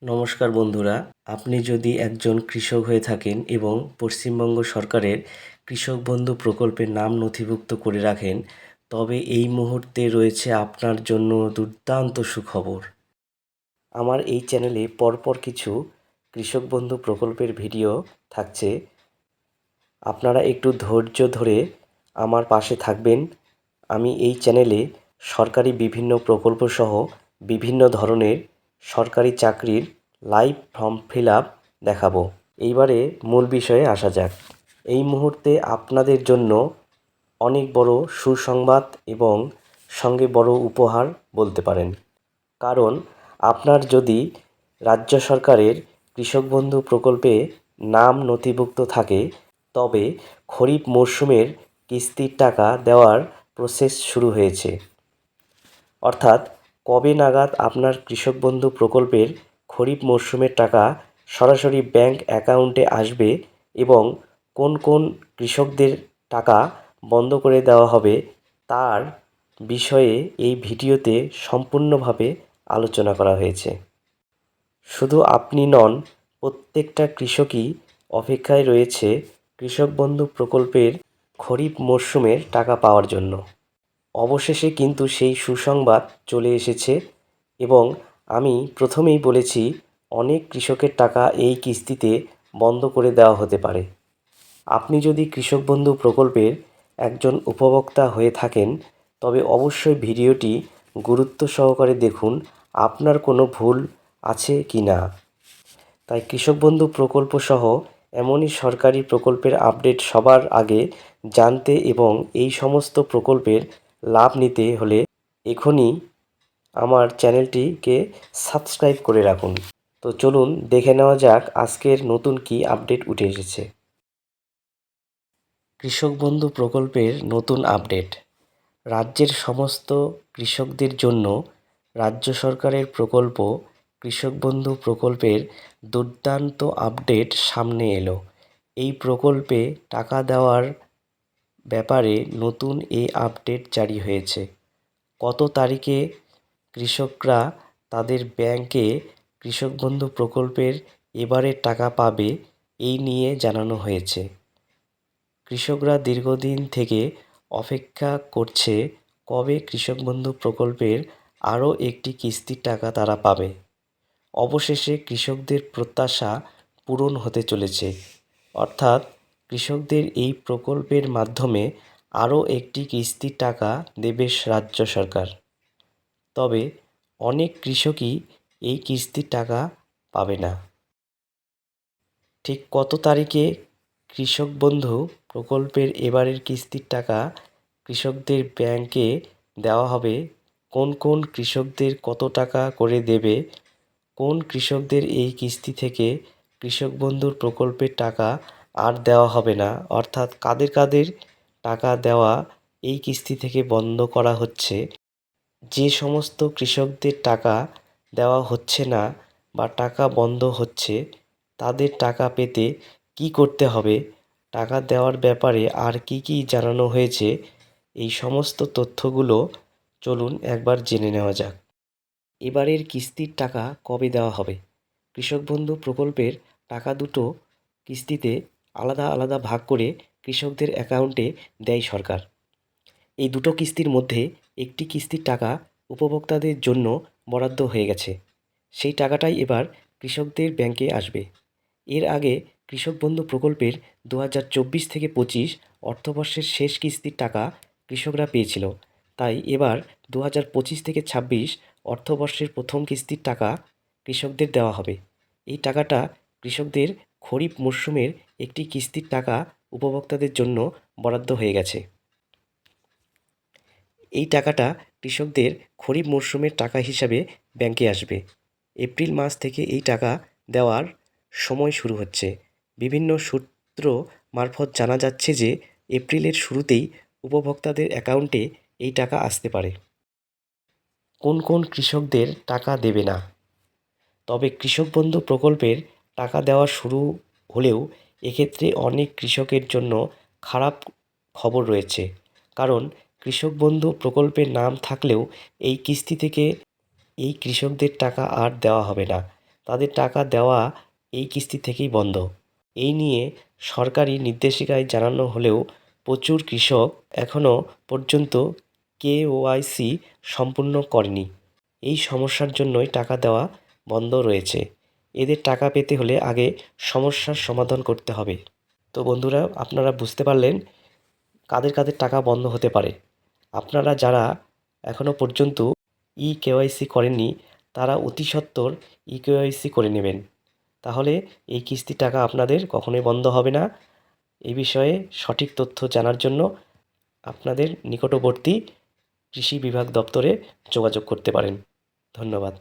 নমস্কার বন্ধুরা, আপনি যদি একজন কৃষক হয়ে থাকেন এবং পশ্চিমবঙ্গ সরকারের কৃষক বন্ধু প্রকল্পের নাম নথিভুক্ত করে রাখেন, তবে এই মুহূর্তে রয়েছে আপনার জন্য দুর্দান্ত সুখবর। আমার এই চ্যানেলে পরপর কিছু কৃষক বন্ধু প্রকল্পের ভিডিও থাকছে। আপনারা একটু ধৈর্য ধরে আমার পাশে থাকবেন। আমি এই চ্যানেলে সরকারি বিভিন্ন প্রকল্প সহ বিভিন্ন ধরনের সরকারি চাকরির লাইভ ফর্ম ফিল আপ দেখাবো। এইবারে মূল বিষয়ে আসা যাক। এই মুহূর্তে আপনাদের জন্য অনেক বড় সুসংবাদ এবং সঙ্গে বড় উপহার বলতে পারেন। কারণ আপনার যদি রাজ্য সরকারের কৃষক বন্ধু প্রকল্পে নাম নথিভুক্ত থাকে, তবে খরিফ মরশুমের কিস্তির টাকা দেওয়ার প্রসেস শুরু হয়েছে। অর্থাৎ কবে নাগাদ আপনার কৃষক বন্ধু প্রকল্পের খরিফ মরশুমের টাকা সরাসরি ব্যাংক অ্যাকাউন্টে আসবে এবং কোন কোন কৃষকদের টাকা বন্ধ করে দেওয়া হবে তার বিষয়ে এই ভিডিওতে সম্পূর্ণভাবে আলোচনা করা হয়েছে। শুধু আপনি নন, প্রত্যেকটা কৃষকই অপেক্ষায় রয়েছে কৃষক বন্ধু প্রকল্পের খরিফ মরশুমের টাকা পাওয়ার জন্য। অবশেষে কিন্তু সেই সুসংবাদ চলে এসেছে এবং আমি প্রথমেই বলেছি, অনেক কৃষকের টাকা এই কিস্তিতে বন্ধ করে দেওয়া হতে পারে। আপনি যদি কৃষক বন্ধু প্রকল্পের একজন উপভোক্তা হয়ে থাকেন, তবে অবশ্যই ভিডিওটি গুরুত্ব সহকারে দেখুন, আপনার কোনো ভুল আছে কি না। তাই কৃষক বন্ধু প্রকল্প সহ এমনই সরকারি প্রকল্পের আপডেট সবার আগে জানতে এবং এই সমস্ত প্রকল্পের লাভ নিতে হলে এখনই আমার চ্যানেলটিকে সাবস্ক্রাইব করে রাখুন। তো চলুন দেখে নেওয়া যাক আজকের নতুন কী আপডেট উঠে এসেছে। কৃষক বন্ধু প্রকল্পের নতুন আপডেট। রাজ্যের সমস্ত কৃষকদের জন্য রাজ্য সরকারের প্রকল্প কৃষক বন্ধু প্রকল্পের দুর্দান্ত আপডেট সামনে এলো। এই প্রকল্পে টাকা দেওয়ার ব্যাপারে নতুন এই আপডেট জারি হয়েছে। কত তারিখে কৃষকরা তাদের ব্যাংকে কৃষক বন্ধু প্রকল্পের এবারের টাকা পাবে, এই নিয়ে জানানো হয়েছে। কৃষকরা দীর্ঘদিন থেকে অপেক্ষা করছে কবে কৃষক বন্ধু প্রকল্পের আরও একটি কিস্তির টাকা তারা পাবে। অবশেষে কৃষকদের প্রত্যাশা পূরণ হতে চলেছে। অর্থাৎ কৃষকদের এই প্রকল্পের মাধ্যমে আরও একটি কিস্তির টাকা দেবে রাজ্য সরকার। তবে অনেক কৃষকই এই কিস্তির টাকা পাবে না। ঠিক কত তারিখে কৃষক বন্ধু প্রকল্পের এবারের কিস্তির টাকা কৃষকদের ব্যাংকে দেওয়া হবে, কোন কোন কৃষকদের কত টাকা করে দেবে, কোন কৃষকদের এই কিস্তি থেকে কৃষক বন্ধুর প্রকল্পের টাকা আর দেওয়া হবে না, অর্থাৎ কাদের কাদের টাকা দেওয়া এই কিস্তি থেকে বন্ধ করা হচ্ছে, যে সমস্ত কৃষকদের টাকা দেওয়া হচ্ছে না বা টাকা বন্ধ হচ্ছে তাদের টাকা পেতে কি করতে হবে, টাকা দেওয়ার ব্যাপারে আর কি কি জানানো হয়েছে, এই সমস্ত তথ্যগুলো চলুন একবার জেনে নেওয়া যাক। এবারের কিস্তির টাকা কবে দেওয়া হবে? কৃষক বন্ধু প্রকল্পের টাকা দুটো কিস্তিতে আলাদা আলাদা ভাগ করে কৃষকদের অ্যাকাউন্টে দেয় সরকার। এই দুটো কিস্তির মধ্যে একটি কিস্তির টাকা উপভোক্তাদের জন্য বরাদ্দ হয়ে গেছে। সেই টাকাটাই এবার কৃষকদের ব্যাংকে আসবে। এর আগে কৃষক বন্ধু প্রকল্পের 2024 থেকে 25 অর্থবর্ষের শেষ কিস্তির টাকা কৃষকরা পেয়েছিল। তাই এবার 2025 থেকে 26 অর্থবর্ষের প্রথম কিস্তির টাকা কৃষকদের দেওয়া হবে। এই টাকাটা কৃষকদের খরিফ মরশুমের একটি কিস্তির টাকা উপভোক্তাদের জন্য বরাদ্দ হয়ে গেছে। এই টাকাটা কৃষকদের খরিফ মরশুমের টাকা হিসাবে ব্যাংকে আসবে। এপ্রিল মাস থেকে এই টাকা দেওয়ার সময় শুরু হচ্ছে। বিভিন্ন সূত্র মারফত জানা যাচ্ছে যে এপ্রিলের শুরুতেই উপভোক্তাদের অ্যাকাউন্টে এই টাকা আসতে পারে। কোন কোন কৃষকদের টাকা দেবে না? তবে কৃষক বন্ধু প্রকল্পের টাকা দেওয়া শুরু হলেও এক্ষেত্রে অনেক কৃষকের জন্য খারাপ খবর রয়েছে। কারণ কৃষক বন্ধু প্রকল্পের নাম থাকলেও এই কিস্তি থেকে এই কৃষকদের টাকা আর দেওয়া হবে না। তাদের টাকা দেওয়া এই কিস্তি থেকেই বন্ধ। এই নিয়ে সরকারি নির্দেশিকায় জানানো হলেও প্রচুর কৃষক এখনও পর্যন্ত কেওয়াইসি সম্পূর্ণ করেনি। এই সমস্যার জন্যই টাকা দেওয়া বন্ধ রয়েছে। এদের টাকা পেতে হলে আগে সমস্যার সমাধান করতে হবে। তো বন্ধুরা, আপনারা বুঝতে পারলেন কাদের কাদের টাকা বন্ধ হতে পারে। আপনারা যারা এখনও পর্যন্ত কেওয়াইসি করেননি তারা অতি সত্বর কেওয়াইসি করে নেবেন। তাহলে এই কিস্তির টাকা আপনাদের কখনোই বন্ধ হবে না। এই বিষয়ে সঠিক তথ্য জানার জন্য আপনাদের নিকটবর্তী কৃষি বিভাগ দপ্তরে যোগাযোগ করতে পারেন। ধন্যবাদ।